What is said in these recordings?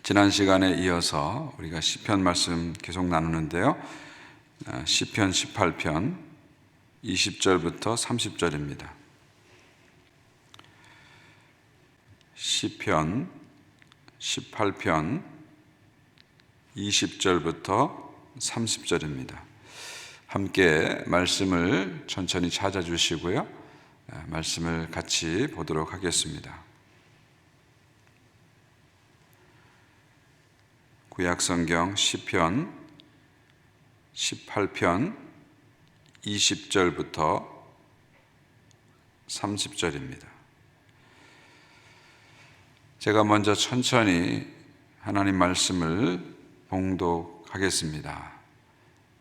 지난 시간에 이어서 우리가 시편 말씀 계속 나누는데요. 시편 18편 20절부터 30절입니다. 시편 18편 20절부터 30절입니다. 함께 말씀을 천천히 찾아주시고요. 말씀을 같이 보도록 하겠습니다. 구약성경 시편 18편 20절부터 30절입니다. 제가 먼저 천천히 하나님 말씀을 봉독하겠습니다.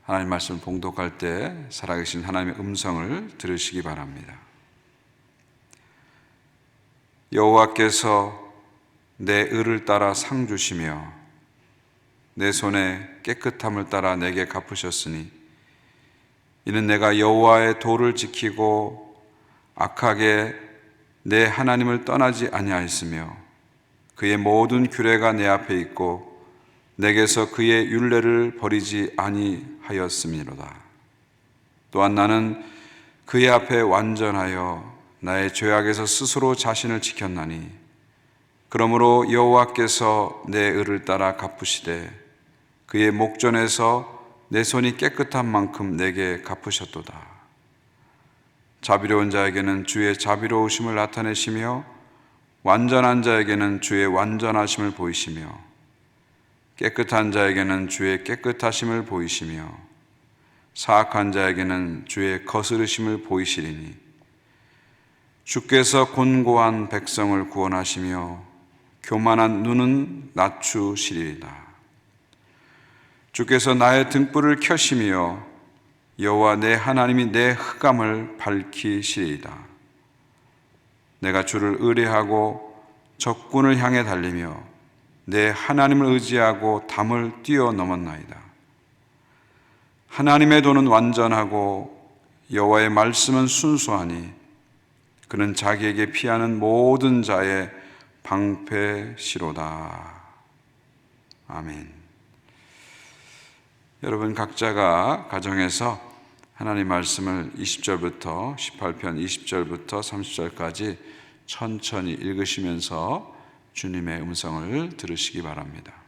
하나님 말씀을 봉독할 때 살아계신 하나님의 음성을 들으시기 바랍니다. 여호와께서 내 의를 따라 상 주시며 내 손의 깨끗함을 따라 내게 갚으셨으니 이는 내가 여호와의 도를 지키고 악하게 내 하나님을 떠나지 아니하였으며 그의 모든 규례가 내 앞에 있고 내게서 그의 율례를 버리지 아니하였음이로다. 또한 나는 그의 앞에 완전하여 나의 죄악에서 스스로 자신을 지켰나니 그러므로 여호와께서 내 의를 따라 갚으시되 그의 목전에서 내 손이 깨끗한 만큼 내게 갚으셨도다. 자비로운 자에게는 주의 자비로우심을 나타내시며 완전한 자에게는 주의 완전하심을 보이시며 깨끗한 자에게는 주의 깨끗하심을 보이시며 사악한 자에게는 주의 거스르심을 보이시리니 주께서 곤고한 백성을 구원하시며 교만한 눈은 낮추시리이다. 주께서 나의 등불을 켜시며 여호와 내 하나님이 내 흑암을 밝히시리이다. 내가 주를 의뢰하고 적군을 향해 달리며 내 하나님을 의지하고 담을 뛰어넘었나이다. 하나님의 도는 완전하고 여호와의 말씀은 순수하니 그는 자기에게 피하는 모든 자의 방패시로다. 아멘. 여러분 각자가 가정에서 하나님 말씀을 20절부터 18편 20절부터 30절까지 천천히 읽으시면서 주님의 음성을 들으시기 바랍니다.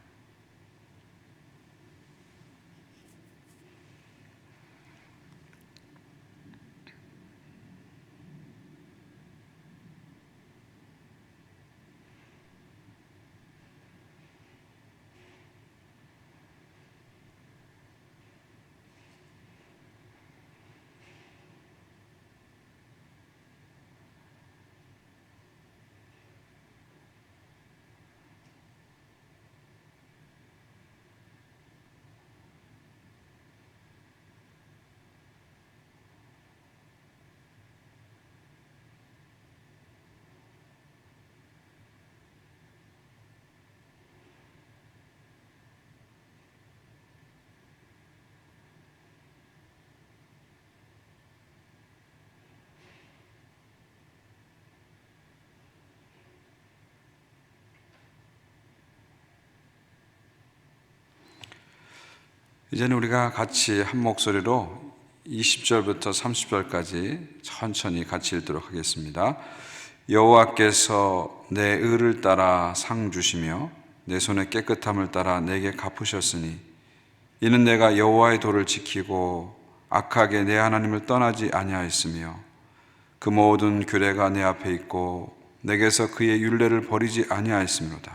이제는 우리가 같이 한 목소리로 20절부터 30절까지 천천히 같이 읽도록 하겠습니다. 여호와께서 내 의를 따라 상 주시며 내 손의 깨끗함을 따라 내게 갚으셨으니 이는 내가 여호와의 도를 지키고 악하게 내 하나님을 떠나지 아니하였으며 그 모든 규례가 내 앞에 있고 내게서 그의 율례를 버리지 아니하였으므로다.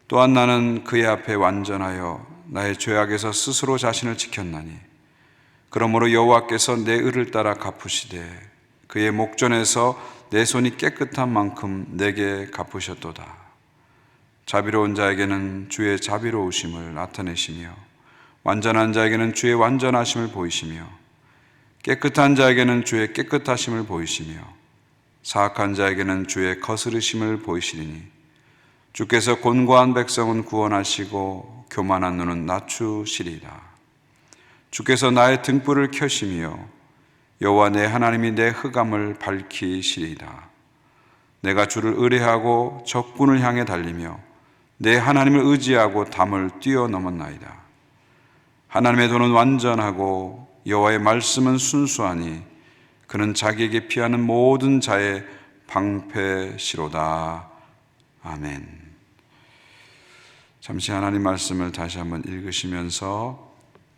또한 나는 그의 앞에 완전하여 나의 죄악에서 스스로 자신을 지켰나니 그러므로 여호와께서 내 의를 따라 갚으시되 그의 목전에서 내 손이 깨끗한 만큼 내게 갚으셨도다. 자비로운 자에게는 주의 자비로우심을 나타내시며 완전한 자에게는 주의 완전하심을 보이시며 깨끗한 자에게는 주의 깨끗하심을 보이시며 사악한 자에게는 주의 거스르심을 보이시리니 주께서 곤고한 백성은 구원하시고 교만한 눈은 낮추시리라. 주께서 나의 등불을 켜시며 여호와 내 하나님이 내 흑암을 밝히시리이다. 내가 주를 의뢰하고 적군을 향해 달리며 내 하나님을 의지하고 담을 뛰어넘었나이다. 하나님의 도는 완전하고 여호와의 말씀은 순수하니 그는 자기에게 피하는 모든 자의 방패시로다. 아멘. 잠시 하나님 말씀을 다시 한번 읽으시면서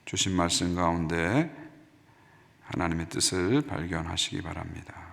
주신 말씀 가운데 하나님의 뜻을 발견하시기 바랍니다.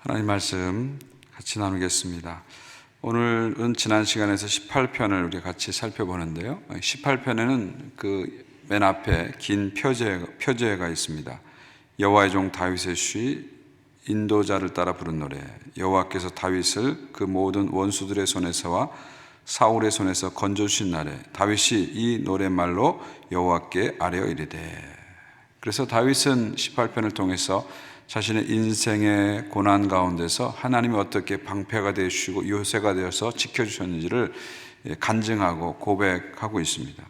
하나님 말씀 같이 나누겠습니다. 오늘은 지난 시간에서 18편을 우리 같이 살펴보는데요. 18편에는 그 맨 앞에 긴 표제가 있습니다. 여호와의 종 다윗의 시 인도자를 따라 부른 노래. 여호와께서 다윗을 그 모든 원수들의 손에서와 사울의 손에서 건져주신 날에 다윗이 이 노랫말로 여호와께 아뢰어 이르되. 그래서 다윗은 18편을 통해서 자신의 인생의 고난 가운데서 하나님이 어떻게 방패가 되어주시고 요새가 되어서 지켜주셨는지를 간증하고 고백하고 있습니다.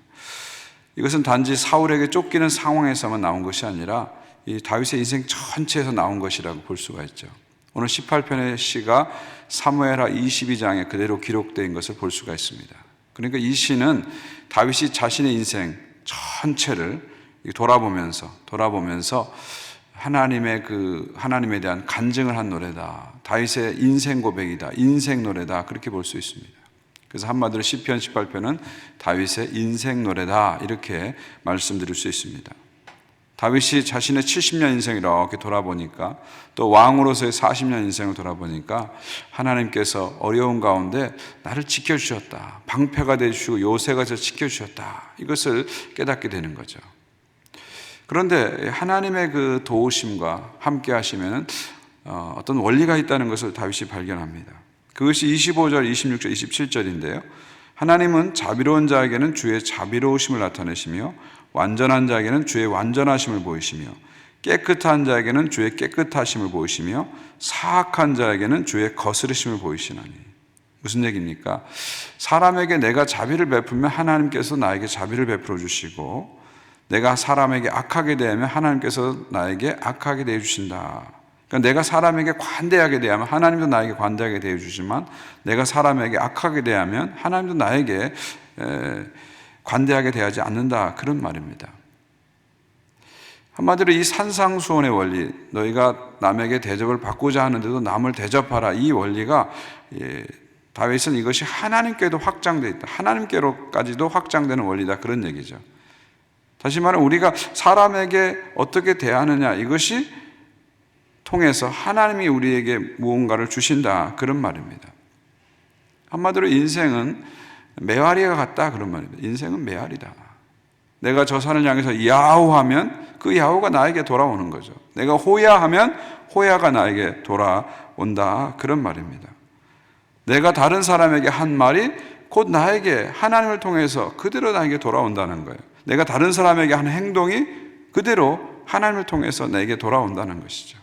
이것은 단지 사울에게 쫓기는 상황에서만 나온 것이 아니라 이 다윗의 인생 전체에서 나온 것이라고 볼 수가 있죠. 오늘 18편의 시가 사무엘하 22장에 그대로 기록된 것을 볼 수가 있습니다. 그러니까 이 시는 다윗이 자신의 인생 전체를 돌아보면서 하나님에 대한 간증을 한 노래다. 다윗의 인생 고백이다. 인생 노래다. 그렇게 볼 수 있습니다. 그래서 한마디로 시편 18편은 다윗의 인생 노래다. 이렇게 말씀드릴 수 있습니다. 다윗이 자신의 70년 인생을 이렇게 돌아보니까 또 왕으로서의 40년 인생을 돌아보니까 하나님께서 어려운 가운데 나를 지켜주셨다. 방패가 되어주시고 요새가 되어 지켜주셨다. 이것을 깨닫게 되는 거죠. 그런데 하나님의 그 도우심과 함께 하시면 어떤 원리가 있다는 것을 다윗이 발견합니다. 그것이 25절, 26절, 27절인데요. 하나님은 자비로운 자에게는 주의 자비로우심을 나타내시며 완전한 자에게는 주의 완전하심을 보이시며 깨끗한 자에게는 주의 깨끗하심을 보이시며 사악한 자에게는 주의 거스르심을 보이시나니. 무슨 얘기입니까? 사람에게 내가 자비를 베풀면 하나님께서 나에게 자비를 베풀어 주시고 내가 사람에게 악하게 대하면 하나님께서 나에게 악하게 대해 주신다. 그러니까 내가 사람에게 관대하게 대하면 하나님도 나에게 관대하게 대해 주지만 내가 사람에게 악하게 대하면 하나님도 나에게 관대하게 대하지 않는다. 그런 말입니다. 한마디로 이 산상수훈의 원리, 너희가 남에게 대접을 받고자 하는데도 남을 대접하라. 이 원리가 다윗은 이것이 하나님께도 확장되어 있다. 하나님께로까지도 확장되는 원리다. 그런 얘기죠. 다시 말하면 우리가 사람에게 어떻게 대하느냐, 이것이 통해서 하나님이 우리에게 무언가를 주신다. 그런 말입니다. 한마디로 인생은 메아리와 같다. 그런 말입니다. 인생은 메아리다. 내가 저 산을 향해서 야호하면 그 야호가 나에게 돌아오는 거죠. 내가 호야하면 호야가 나에게 돌아온다. 그런 말입니다. 내가 다른 사람에게 한 말이 곧 나에게 하나님을 통해서 그대로 나에게 돌아온다는 거예요. 내가 다른 사람에게 한 행동이 그대로 하나님을 통해서 내게 돌아온다는 것이죠.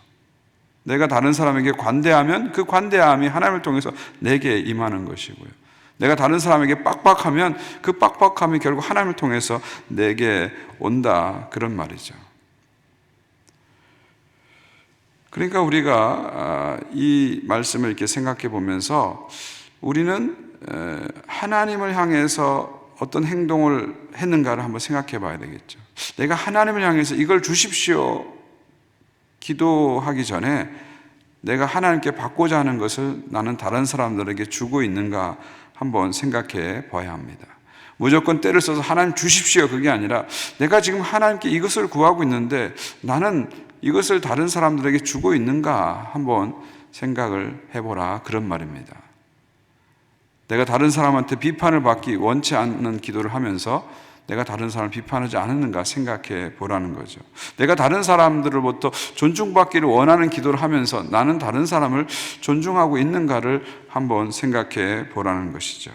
내가 다른 사람에게 관대하면 그 관대함이 하나님을 통해서 내게 임하는 것이고요. 내가 다른 사람에게 빡빡하면 그 빡빡함이 결국 하나님을 통해서 내게 온다. 그런 말이죠. 그러니까 우리가 이 말씀을 이렇게 생각해 보면서 우리는 하나님을 향해서 어떤 행동을 했는가를 한번 생각해 봐야 되겠죠. 내가 하나님을 향해서 이걸 주십시오 기도하기 전에 내가 하나님께 받고자 하는 것을 나는 다른 사람들에게 주고 있는가 한번 생각해 봐야 합니다. 무조건 때를 써서 하나님 주십시오 그게 아니라 내가 지금 하나님께 이것을 구하고 있는데 나는 이것을 다른 사람들에게 주고 있는가 한번 생각을 해보라 그런 말입니다. 내가 다른 사람한테 비판을 받기 원치 않는 기도를 하면서 내가 다른 사람을 비판하지 않았는가 생각해 보라는 거죠. 내가 다른 사람들로부터 존중받기를 원하는 기도를 하면서 나는 다른 사람을 존중하고 있는가를 한번 생각해 보라는 것이죠.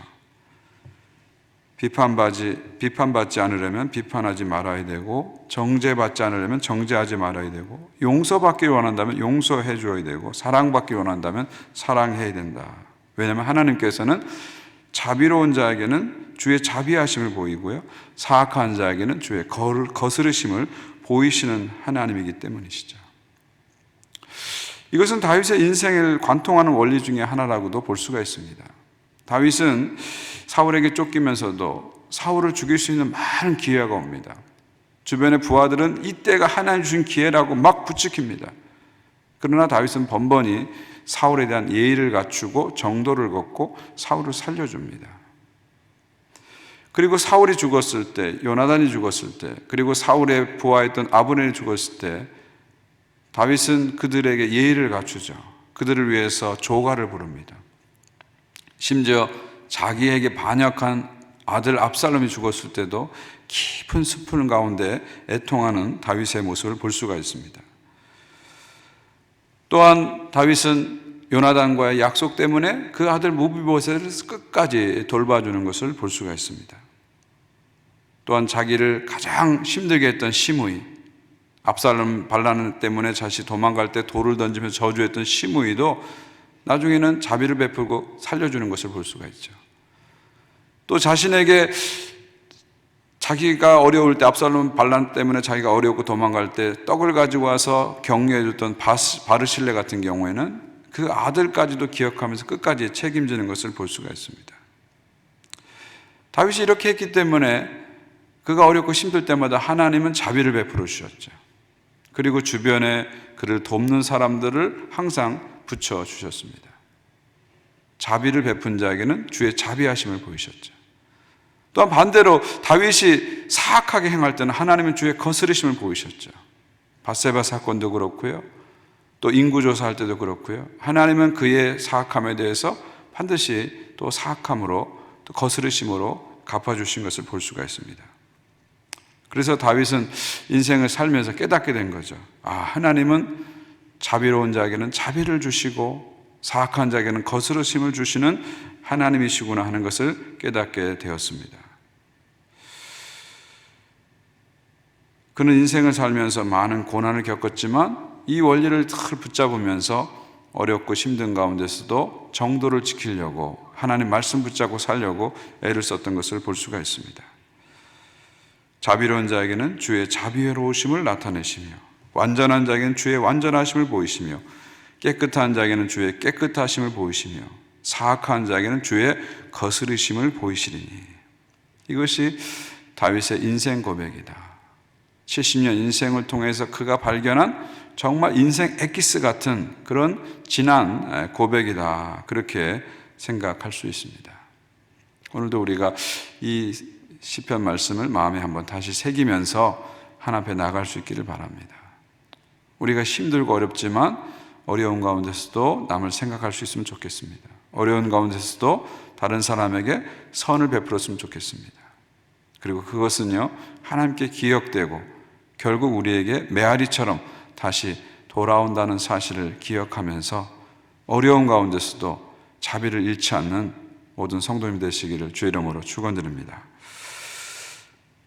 비판받지 않으려면 비판하지 말아야 되고, 정죄받지 않으려면 정죄하지 말아야 되고, 용서받기를 원한다면 용서해 줘야 되고, 사랑받기를 원한다면 사랑해야 된다. 왜냐하면 하나님께서는 자비로운 자에게는 주의 자비하심을 보이고요, 사악한 자에게는 주의 거스르심을 보이시는 하나님이기 때문이시죠. 이것은 다윗의 인생을 관통하는 원리 중에 하나라고도 볼 수가 있습니다. 다윗은 사울에게 쫓기면서도 사울을 죽일 수 있는 많은 기회가 옵니다. 주변의 부하들은 이때가 하나님 주신 기회라고 막 부추깁니다. 그러나 다윗은 번번이 사울에 대한 예의를 갖추고 정도를 걷고 사울을 살려줍니다. 그리고 사울이 죽었을 때, 요나단이 죽었을 때, 그리고 사울의 부하였던 아브넬이 죽었을 때 다윗은 그들에게 예의를 갖추죠. 그들을 위해서 조가를 부릅니다. 심지어 자기에게 반역한 아들 압살롬이 죽었을 때도 깊은 슬픔 가운데 애통하는 다윗의 모습을 볼 수가 있습니다. 또한 다윗은 요나단과의 약속 때문에 그 아들 무비보셋을 끝까지 돌봐주는 것을 볼 수가 있습니다. 또한 자기를 가장 힘들게 했던 시므이, 압살롬 반란 때문에 자신이 도망갈 때 돌을 던지면서 저주했던 시므이도 나중에는 자비를 베풀고 살려주는 것을 볼 수가 있죠. 또 자신에게 자기가 어려울 때, 압살롬 반란 때문에 자기가 어렵고 도망갈 때 떡을 가지고 와서 격려해줬던 바르실레 같은 경우에는 그 아들까지도 기억하면서 끝까지 책임지는 것을 볼 수가 있습니다. 다윗이 이렇게 했기 때문에 그가 어렵고 힘들 때마다 하나님은 자비를 베풀어 주셨죠. 그리고 주변에 그를 돕는 사람들을 항상 붙여주셨습니다. 자비를 베푼 자에게는 주의 자비하심을 보이셨죠. 또한 반대로 다윗이 사악하게 행할 때는 하나님은 주의 거스르심을 보이셨죠. 밧세바 사건도 그렇고요, 또 인구조사할 때도 그렇고요, 하나님은 그의 사악함에 대해서 반드시 또 사악함으로 또 거스르심으로 갚아주신 것을 볼 수가 있습니다. 그래서 다윗은 인생을 살면서 깨닫게 된 거죠. 하나님은 자비로운 자에게는 자비를 주시고 사악한 자에게는 거스르심을 주시는 하나님이시구나 하는 것을 깨닫게 되었습니다. 그는 인생을 살면서 많은 고난을 겪었지만 이 원리를 잘 붙잡으면서 어렵고 힘든 가운데서도 정도를 지키려고 하나님 말씀 붙잡고 살려고 애를 썼던 것을 볼 수가 있습니다. 자비로운 자에게는 주의 자비로우심을 나타내시며, 완전한 자에게는 주의 완전하심을 보이시며, 깨끗한 자에게는 주의 깨끗하심을 보이시며, 사악한 자에게는 주의 거스르심을 보이시리니. 이것이 다윗의 인생 고백이다. 70년 인생을 통해서 그가 발견한 정말 인생 엑기스 같은 그런 진한 고백이다. 그렇게 생각할 수 있습니다. 오늘도 우리가 이 시편 말씀을 마음에 한번 다시 새기면서 하나님 앞에 나갈 수 있기를 바랍니다. 우리가 힘들고 어렵지만 어려운 가운데서도 남을 생각할 수 있으면 좋겠습니다. 어려운 가운데서도 다른 사람에게 선을 베풀었으면 좋겠습니다. 그리고 그것은요, 하나님께 기억되고 결국 우리에게 메아리처럼 다시 돌아온다는 사실을 기억하면서 어려운 가운데서도 자비를 잃지 않는 모든 성도님 되시기를 주의 이름으로 축원드립니다.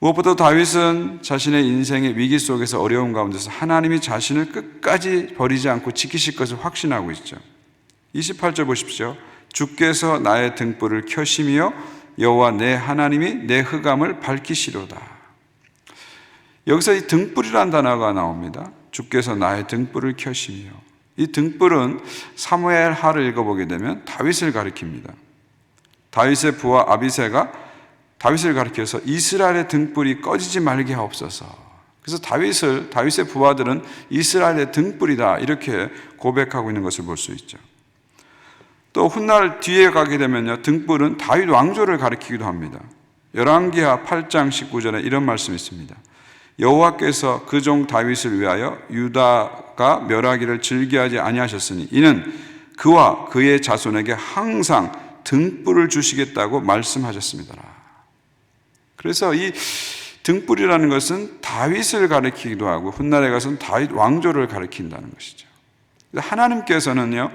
무엇보다 다윗은 자신의 인생의 위기 속에서 어려운 가운데서 하나님이 자신을 끝까지 버리지 않고 지키실 것을 확신하고 있죠. 28절 보십시오. 주께서 나의 등불을 켜시며 여호와 내 하나님이 내 흑암을 밝히시로다. 여기서 이 등불이라는 단어가 나옵니다. 주께서 나의 등불을 켜시며, 이 등불은 사무엘 하를 읽어보게 되면 다윗을 가리킵니다. 다윗의 부하 아비새가 다윗을 가리켜서 이스라엘의 등불이 꺼지지 말게 하옵소서. 그래서 다윗의 부하들은 이스라엘의 등불이다 이렇게 고백하고 있는 것을 볼 수 있죠. 또 훗날 뒤에 가게 되면요, 등불은 다윗 왕조를 가리키기도 합니다. 열왕기하 8장 19절에 이런 말씀이 있습니다. 여호와께서 그 종 다윗을 위하여 유다가 멸하기를 즐겨하지 아니하셨으니 이는 그와 그의 자손에게 항상 등불을 주시겠다고 말씀하셨습니다. 그래서 이 등불이라는 것은 다윗을 가리키기도 하고 훗날에 가서는 다윗 왕조를 가리킨다는 것이죠. 하나님께서는요,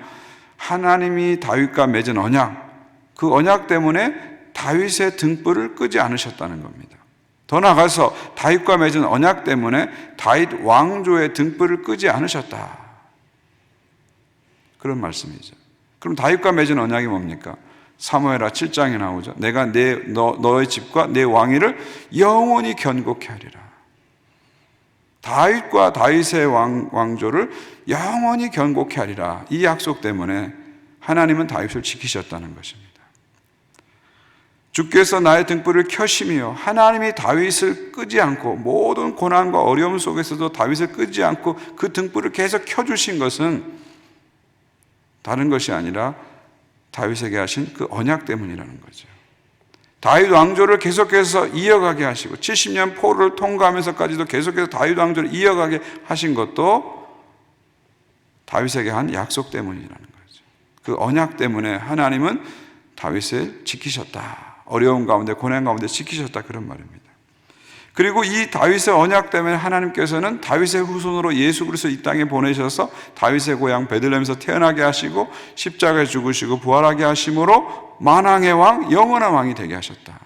하나님이 다윗과 맺은 언약, 그 언약 때문에 다윗의 등불을 끄지 않으셨다는 겁니다. 더 나아가서 다윗과 맺은 언약 때문에 다윗 왕조의 등불을 끄지 않으셨다. 그런 말씀이죠. 그럼 다윗과 맺은 언약이 뭡니까? 사무엘하 7장에 나오죠. 내가 너의 집과 내 왕위를 영원히 견고케 하리라. 다윗과 다윗의 왕조를 영원히 견고케 하리라. 이 약속 때문에 하나님은 다윗을 지키셨다는 것입니다. 주께서 나의 등불을 켜시며 하나님이 다윗을 끄지 않고 모든 고난과 어려움 속에서도 다윗을 끄지 않고 그 등불을 계속 켜주신 것은 다른 것이 아니라 다윗에게 하신 그 언약 때문이라는 거죠. 다윗 왕조를 계속해서 이어가게 하시고 70년 포로를 통과하면서까지도 계속해서 다윗 왕조를 이어가게 하신 것도 다윗에게 한 약속 때문이라는 거죠. 그 언약 때문에 하나님은 다윗을 지키셨다. 어려운 가운데 고난 가운데 지키셨다, 그런 말입니다. 그리고 이 다윗의 언약 때문에 하나님께서는 다윗의 후손으로 예수 그리스도를 이 땅에 보내셔서 다윗의 고향 베들레헴에서 태어나게 하시고 십자가에 죽으시고 부활하게 하심으로 만왕의 왕, 영원한 왕이 되게 하셨다.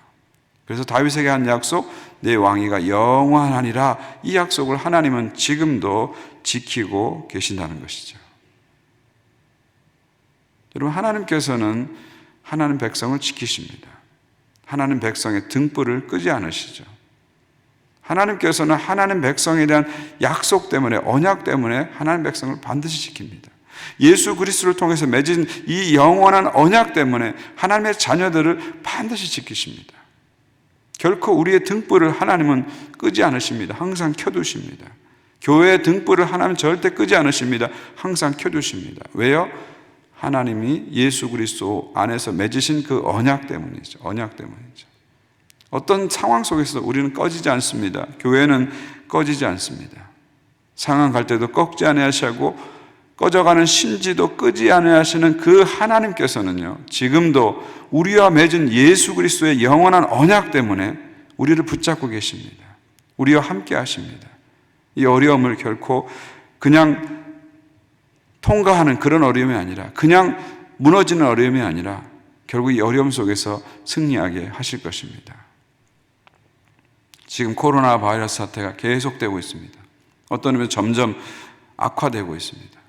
그래서 다윗에게 한 약속, 내 왕위가 영원하니라, 이 약속을 하나님은 지금도 지키고 계신다는 것이죠. 여러분, 하나님께서는 하나님 백성을 지키십니다. 하나님 백성의 등불을 끄지 않으시죠. 하나님께서는 하나님 백성에 대한 약속 때문에, 언약 때문에 하나님 백성을 반드시 지킵니다. 예수 그리스도를 통해서 맺은 이 영원한 언약 때문에 하나님의 자녀들을 반드시 지키십니다. 결코 우리의 등불을 하나님은 끄지 않으십니다. 항상 켜두십니다. 교회의 등불을 하나님은 절대 끄지 않으십니다. 항상 켜두십니다. 왜요? 하나님이 예수 그리스도 안에서 맺으신 그 언약 때문이죠. 언약 때문이죠. 어떤 상황 속에서 우리는 꺼지지 않습니다. 교회는 꺼지지 않습니다. 상황 갈 때도 꺾지 아니하시고 꺼져가는 심지도 끄지 아니하시는 그 하나님께서는요, 지금도 우리와 맺은 예수 그리스도의 영원한 언약 때문에 우리를 붙잡고 계십니다. 우리와 함께 하십니다. 이 어려움을 결코 그냥 통과하는 그런 어려움이 아니라, 그냥 무너지는 어려움이 아니라 결국 이 어려움 속에서 승리하게 하실 것입니다. 지금 코로나 바이러스 사태가 계속되고 있습니다. 어떤 의미에서 점점 악화되고 있습니다.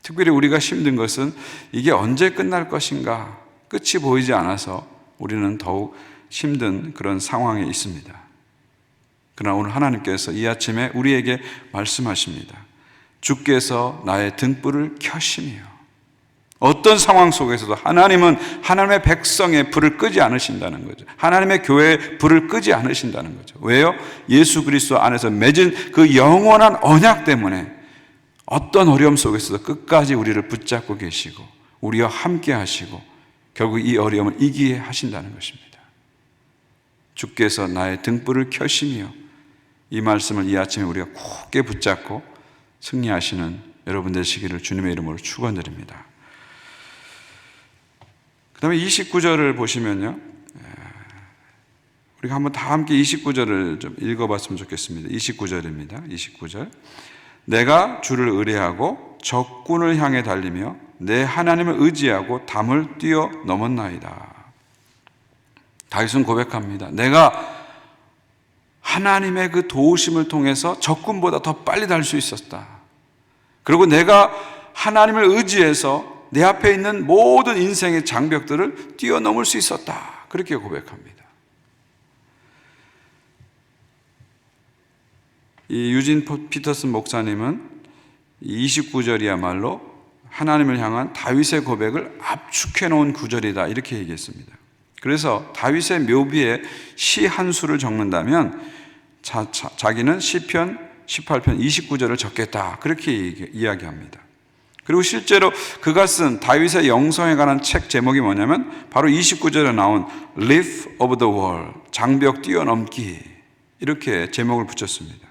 특별히 우리가 힘든 것은 이게 언제 끝날 것인가, 끝이 보이지 않아서 우리는 더욱 힘든 그런 상황에 있습니다. 그러나 오늘 하나님께서 이 아침에 우리에게 말씀하십니다. 주께서 나의 등불을 켜시며, 어떤 상황 속에서도 하나님은 하나님의 백성의 불을 끄지 않으신다는 거죠. 하나님의 교회의 불을 끄지 않으신다는 거죠. 왜요? 예수 그리스도 안에서 맺은 그 영원한 언약 때문에 어떤 어려움 속에서도 끝까지 우리를 붙잡고 계시고 우리와 함께 하시고 결국 이 어려움을 이기게 하신다는 것입니다. 주께서 나의 등불을 켜시며, 이 말씀을 이 아침에 우리가 굳게 붙잡고 승리하시는 여러분 되시기를 주님의 이름으로 축원드립니다. 그 다음에 29절을 보시면요, 우리가 한번 다 함께 29절을 좀 읽어봤으면 좋겠습니다. 29절입니다. 29절. 내가 주를 의뢰하고 적군을 향해 달리며 내 하나님을 의지하고 담을 뛰어넘었나이다. 다윗은 고백합니다. 내가 하나님의 그 도우심을 통해서 적군보다 더 빨리 달 수 있었다. 그리고 내가 하나님을 의지해서 내 앞에 있는 모든 인생의 장벽들을 뛰어넘을 수 있었다. 그렇게 고백합니다. 이 유진 피터슨 목사님은 29절이야말로 하나님을 향한 다윗의 고백을 압축해 놓은 구절이다, 이렇게 얘기했습니다. 그래서 다윗의 묘비에 시 한 수를 적는다면 자기는 시편 18편 29절을 적겠다, 그렇게 이야기합니다. 그리고 실제로 그가 쓴 다윗의 영성에 관한 책 제목이 뭐냐면 바로 29절에 나온 Leaf of the Wall, 장벽 뛰어넘기, 이렇게 제목을 붙였습니다.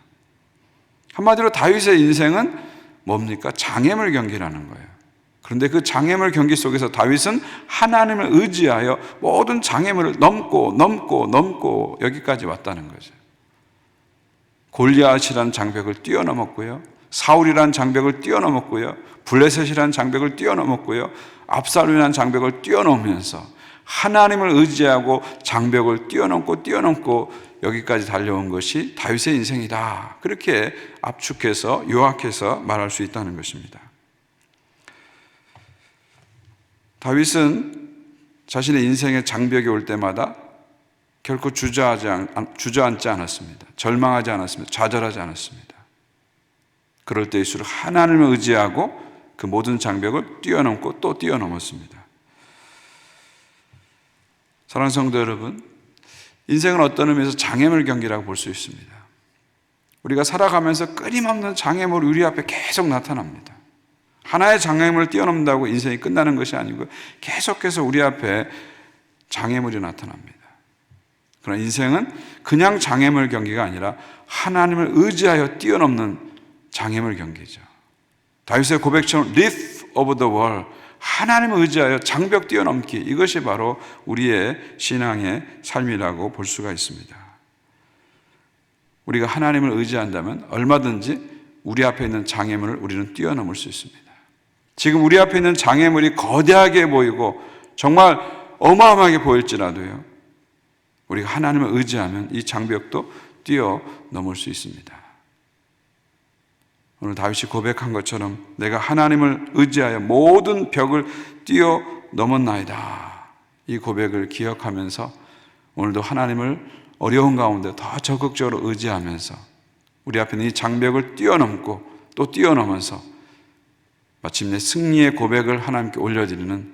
한마디로 다윗의 인생은 뭡니까? 장애물 경기라는 거예요. 그런데 그 장애물 경기 속에서 다윗은 하나님을 의지하여 모든 장애물을 넘고 여기까지 왔다는 거죠. 골리앗이라는 장벽을 뛰어넘었고요, 사울이라는 장벽을 뛰어넘었고요, 블레셋이라는 장벽을 뛰어넘었고요, 압살롬이라는 장벽을 뛰어넘으면서 하나님을 의지하고 장벽을 뛰어넘고 여기까지 달려온 것이 다윗의 인생이다. 그렇게 압축해서 요약해서 말할 수 있다는 것입니다. 다윗은 자신의 인생의 장벽이 올 때마다 결코 주저앉지 않았습니다. 절망하지 않았습니다. 좌절하지 않았습니다. 그럴 때일수록 하나님을 의지하고 그 모든 장벽을 뛰어넘고 또 뛰어넘었습니다. 사랑하는 성도 여러분, 인생은 어떤 의미에서 장애물 경기라고 볼 수 있습니다. 우리가 살아가면서 끊임없는 장애물이 우리 앞에 계속 나타납니다. 하나의 장애물을 뛰어넘는다고 인생이 끝나는 것이 아니고 계속해서 우리 앞에 장애물이 나타납니다. 그러나 인생은 그냥 장애물 경기가 아니라 하나님을 의지하여 뛰어넘는 장애물 경기죠. 다윗의 고백처럼 Leaf of the Wall, 하나님을 의지하여 장벽 뛰어넘기, 이것이 바로 우리의 신앙의 삶이라고 볼 수가 있습니다. 우리가 하나님을 의지한다면 얼마든지 우리 앞에 있는 장애물을 우리는 뛰어넘을 수 있습니다. 지금 우리 앞에 있는 장애물이 거대하게 보이고 정말 어마어마하게 보일지라도요, 우리가 하나님을 의지하면 이 장벽도 뛰어넘을 수 있습니다. 오늘 다윗이 고백한 것처럼 내가 하나님을 의지하여 모든 벽을 뛰어넘었나이다, 이 고백을 기억하면서 오늘도 하나님을 어려운 가운데 더 적극적으로 의지하면서 우리 앞에 있는 이 장벽을 뛰어넘고 또 뛰어넘어서 마침내 승리의 고백을 하나님께 올려드리는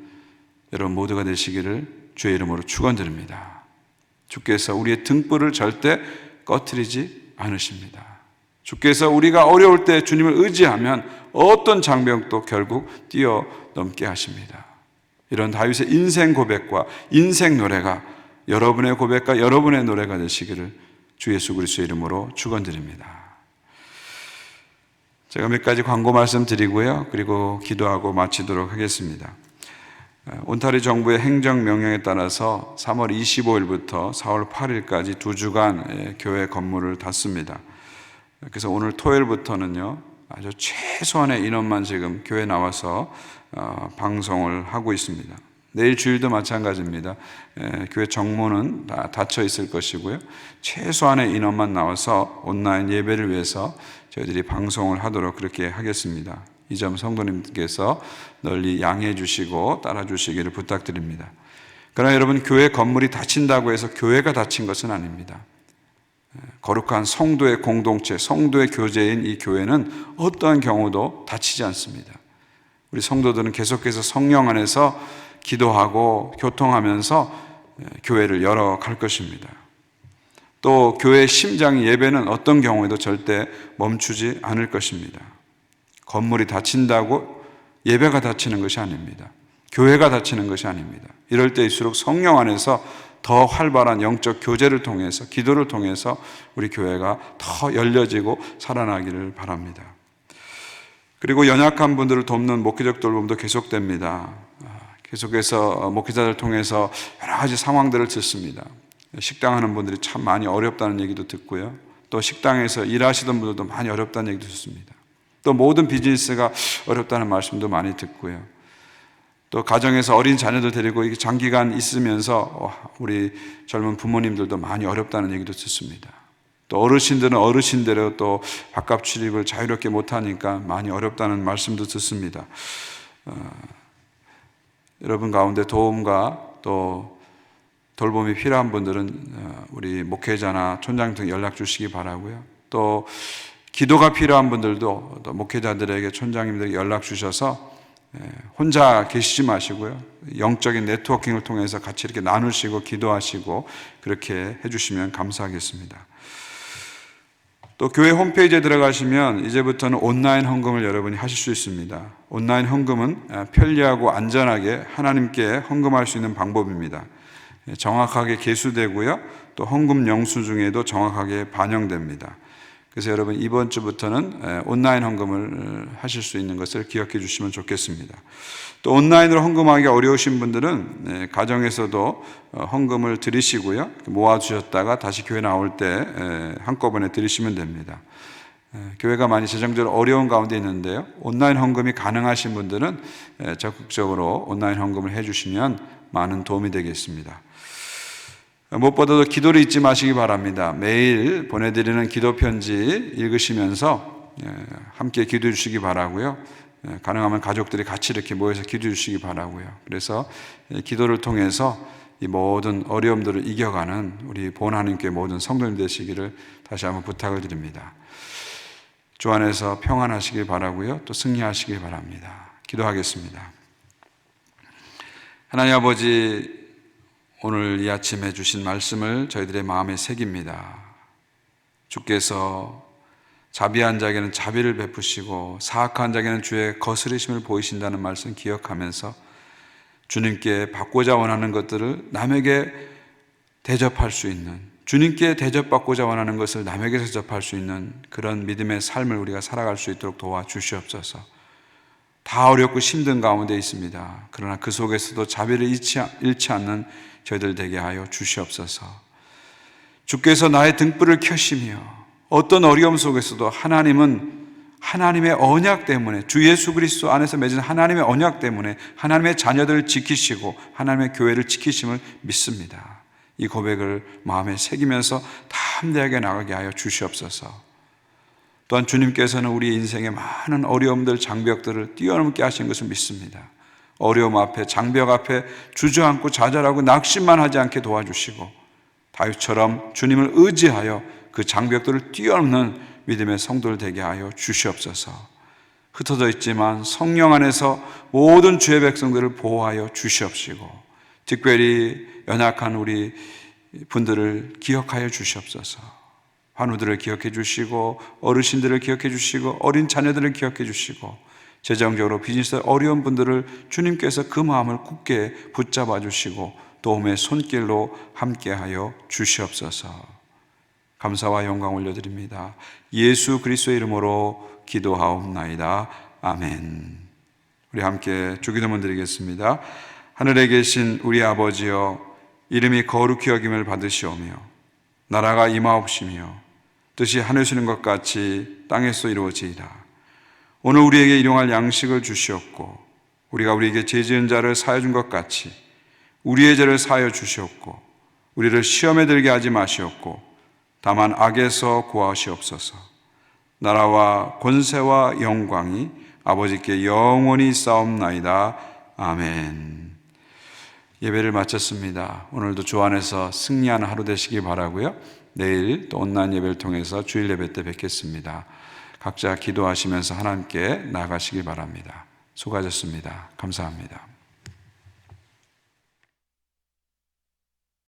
여러분 모두가 되시기를 주의 이름으로 축원드립니다. 주께서 우리의 등불을 절대 꺼트리지 않으십니다. 주께서 우리가 어려울 때 주님을 의지하면 어떤 장벽도 결국 뛰어넘게 하십니다. 이런 다윗의 인생 고백과 인생 노래가 여러분의 고백과 여러분의 노래가 되시기를 주 예수 그리스도의 이름으로 축원드립니다. 제가 몇 가지 광고 말씀드리고요, 그리고 기도하고 마치도록 하겠습니다. 온타리오 정부의 행정명령에 따라서 3월 25일부터 4월 8일까지 2주간 교회 건물을 닫습니다. 그래서 오늘 토요일부터는요, 아주 최소한의 인원만 지금 교회 나와서 방송을 하고 있습니다. 내일 주일도 마찬가지입니다. 교회 정문은 다 닫혀 있을 것이고요, 최소한의 인원만 나와서 온라인 예배를 위해서 저희들이 방송을 하도록 그렇게 하겠습니다. 이 점 성도님께서 널리 양해해 주시고 따라 주시기를 부탁드립니다. 그러나 여러분, 교회 건물이 닫힌다고 해서 교회가 닫힌 것은 아닙니다. 거룩한 성도의 공동체, 성도의 교제인 이 교회는 어떠한 경우도 닫히지 않습니다. 우리 성도들은 계속해서 성령 안에서 기도하고 교통하면서 교회를 열어갈 것입니다. 또 교회의 심장 예배는 어떤 경우에도 절대 멈추지 않을 것입니다. 건물이 닫힌다고 예배가 닫히는 것이 아닙니다. 교회가 닫히는 것이 아닙니다. 이럴 때일수록 성령 안에서 더 활발한 영적 교제를 통해서, 기도를 통해서 우리 교회가 더 열려지고 살아나기를 바랍니다. 그리고 연약한 분들을 돕는 목회적 돌봄도 계속됩니다. 계속해서 목회자들 통해서 여러 가지 상황들을 듣습니다. 식당하는 분들이 참 많이 어렵다는 얘기도 듣고요, 또 식당에서 일하시던 분들도 많이 어렵다는 얘기도 듣습니다. 또 모든 비즈니스가 어렵다는 말씀도 많이 듣고요, 또 가정에서 어린 자녀들 데리고 장기간 있으면서 우리 젊은 부모님들도 많이 어렵다는 얘기도 듣습니다. 또 어르신들은 어르신대로 또 밥값 출입을 자유롭게 못하니까 많이 어렵다는 말씀도 듣습니다. 여러분 가운데 도움과 또 돌봄이 필요한 분들은 우리 목회자나 촌장 등 연락 주시기 바라고요. 또 기도가 필요한 분들도 또 목회자들에게, 촌장님들에게 연락 주셔서 혼자 계시지 마시고요, 영적인 네트워킹을 통해서 같이 이렇게 나누시고 기도하시고 그렇게 해주시면 감사하겠습니다. 또 교회 홈페이지에 들어가시면 이제부터는 온라인 헌금을 여러분이 하실 수 있습니다. 온라인 헌금은 편리하고 안전하게 하나님께 헌금할 수 있는 방법입니다. 정확하게 계수되고요. 또 헌금 영수증에도 정확하게 반영됩니다. 그래서 여러분 이번 주부터는 온라인 헌금을 하실 수 있는 것을 기억해 주시면 좋겠습니다. 또 온라인으로 헌금하기 어려우신 분들은 가정에서도 헌금을 드리시고요. 모아주셨다가 다시 교회 나올 때 한꺼번에 드리시면 됩니다. 교회가 많이 재정적으로 어려운 가운데 있는데요. 온라인 헌금이 가능하신 분들은 적극적으로 온라인 헌금을 해주시면 많은 도움이 되겠습니다. 무엇보다도 기도를 잊지 마시기 바랍니다. 매일 보내드리는 기도 편지 읽으시면서 함께 기도해 주시기 바라고요. 가능하면 가족들이 같이 이렇게 모여서 기도해 주시기 바라고요. 그래서 기도를 통해서 이 모든 어려움들을 이겨가는 우리 본 하나님께 모든 성도님 되시기를 다시 한번 부탁을 드립니다. 주 안에서 평안하시길 바라고요. 또 승리하시길 바랍니다. 기도하겠습니다. 하나님 아버지, 오늘 이 아침에 주신 말씀을 저희들의 마음에 새깁니다. 주께서 자비한 자에게는 자비를 베푸시고 사악한 자에게는 주의 거스르심을 보이신다는 말씀 기억하면서 주님께 받고자 원하는 것들을 남에게 대접할 수 있는, 주님께 대접받고자 원하는 것을 남에게 대접할 수 있는 그런 믿음의 삶을 우리가 살아갈 수 있도록 도와주시옵소서. 다 어렵고 힘든 가운데 있습니다. 그러나 그 속에서도 자비를 잃지 않는 저희들 되게 하여 주시옵소서. 주께서 나의 등불을 켜시며 어떤 어려움 속에서도 하나님은 하나님의 언약 때문에, 주 예수 그리스도 안에서 맺은 하나님의 언약 때문에 하나님의 자녀들을 지키시고 하나님의 교회를 지키심을 믿습니다. 이 고백을 마음에 새기면서 담대하게 나가게 하여 주시옵소서. 또한 주님께서는 우리 인생의 많은 어려움들, 장벽들을 뛰어넘게 하신 것을 믿습니다. 어려움 앞에, 장벽 앞에 주저앉고 좌절하고 낙심만 하지 않게 도와주시고 다윗처럼 주님을 의지하여 그 장벽들을 뛰어넘는 믿음의 성도를 되게 하여 주시옵소서. 흩어져 있지만 성령 안에서 모든 주의 백성들을 보호하여 주시옵시고 특별히 연약한 우리 분들을 기억하여 주시옵소서. 환우들을 기억해 주시고 어르신들을 기억해 주시고 어린 자녀들을 기억해 주시고 재정적으로 비즈니스 어려운 분들을 주님께서 그 마음을 굳게 붙잡아 주시고 도움의 손길로 함께하여 주시옵소서. 감사와 영광 올려드립니다. 예수 그리스도의 이름으로 기도하옵나이다. 아멘. 우리 함께 주기도문 드리겠습니다. 하늘에 계신 우리 아버지여, 이름이 거룩히 여김을 받으시오며 나라가 임하옵시며 뜻이 하늘에서 이루어진 것 같이 땅에서 이루어지이다. 오늘 우리에게 일용할 양식을 주시옵고 우리가 우리에게 죄 지은 자를 사하여 준 것 같이 우리의 죄를 사하여 주시옵고 우리를 시험에 들게 하지 마시옵고 다만 악에서 구하시옵소서. 나라와 권세와 영광이 아버지께 영원히 쌓옵나이다. 아멘. 예배를 마쳤습니다. 오늘도 주 안에서 승리하는 하루 되시기 바라고요. 내일 또 온라인 예배를 통해서 주일 예배 때 뵙겠습니다. 각자 기도하시면서 하나님께 나아가시기 바랍니다. 수고하셨습니다. 감사합니다.